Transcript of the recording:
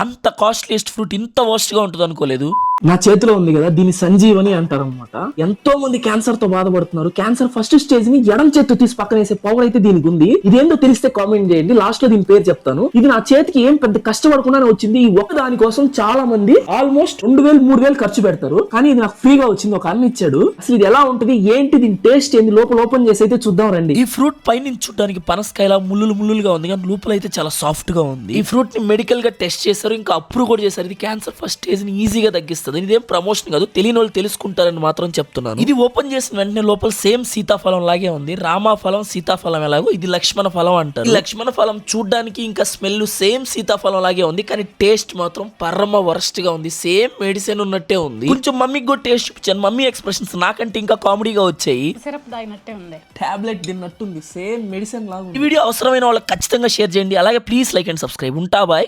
అంత costliest fruit ఇంత worst గా ఉంటుంది అనుకోలేదు. నా చేతిలో ఉంది కదా, దీన్ని సంజీవని అంటారు అనమాట. ఎంతో మంది క్యాన్సర్ తో బాధపడుతున్నారు. క్యాన్సర్ ఫస్ట్ స్టేజ్ ని ఎడం చేత్తో తీసి పక్కన వేసే పవర్ అయితే దీనికి ఉంది. ఇదేంటో తెలిస్తే కామెంట్ చేయండి, లాస్ట్ లో దీని పేరు చెప్తాను. ఇది నా చేతికి ఏం పెద్ద కష్టపడకుండానే వచ్చింది. ఈ ఒక్క దాని కోసం చాలా మంది ఆల్మోస్ట్ 2000-3000 ఖర్చు పెడతారు, కానీ ఇది నాకు ఫ్రీగా వచ్చింది. ఒక అన్న ఇచ్చాడు. అసలు ఇది ఎలా ఉంటుంది, ఏంటి, దీని టేస్ట్ ఏంది, లోపల ఓపెన్ చేసి అయితే చూద్దాం రండి. ఈ ఫ్రూట్ పైన చూడడానికి పనసకాయలా ముళ్ళుగా ఉంది, కానీ లోపల అయితే చాలా సాఫ్ట్ గా ఉంది. ఈ ఫ్రూట్ ని మెడికల్ గా టెస్ట్ చేశారు, ఇంకా అప్రూవ్ కూడా చేశారు. ఇది క్యాన్సర్ ఫస్ట్ స్టేజ్ ని ఈజీగా తగ్గిస్తుంది. ఇదేం ప్రమోషన్ కాదు, తెలియని వాళ్ళు తెలుసుకుంటారని మాత్రం చెప్తున్నాను. ఇది ఓపెన్ చేసిన వెంటనే లోపల సేమ్ సీతాఫలం లాగే ఉంది. రామాఫలం సీతాఫలం ఎలాగో ఇది లక్ష్మణ ఫలం అంటారు. ఈ లక్ష్మణ ఫలం చూడడానికి ఇంకా స్మెల్ సేమ్ సీతాఫలం లాగే ఉంది, కానీ టేస్ట్ మాత్రం పరమ వరస్ట్ గా ఉంది. సేమ్ మెడిసిన్ ఉన్నట్టే ఉంది. కొంచెం మమ్మీకి కూడా టేస్ట్ చూపించాను. మమ్మీ ఎక్స్ప్రెషన్స్ నాకంటే ఇంకా కామెడీగా వచ్చాయి. సిరప్ తాగినట్టే ఉంది, టాబ్లెట్ తిన్నట్టుంది, సేమ్ మెడిసిన్ లాగా. ఈ వీడియో అవసరమైన వాళ్ళకి ఖచ్చితంగా షేర్ చేయండి. అలాగే ప్లీజ్ లైక్ అండ్ సబ్స్క్రైబ్. ఉంటా బాయ్.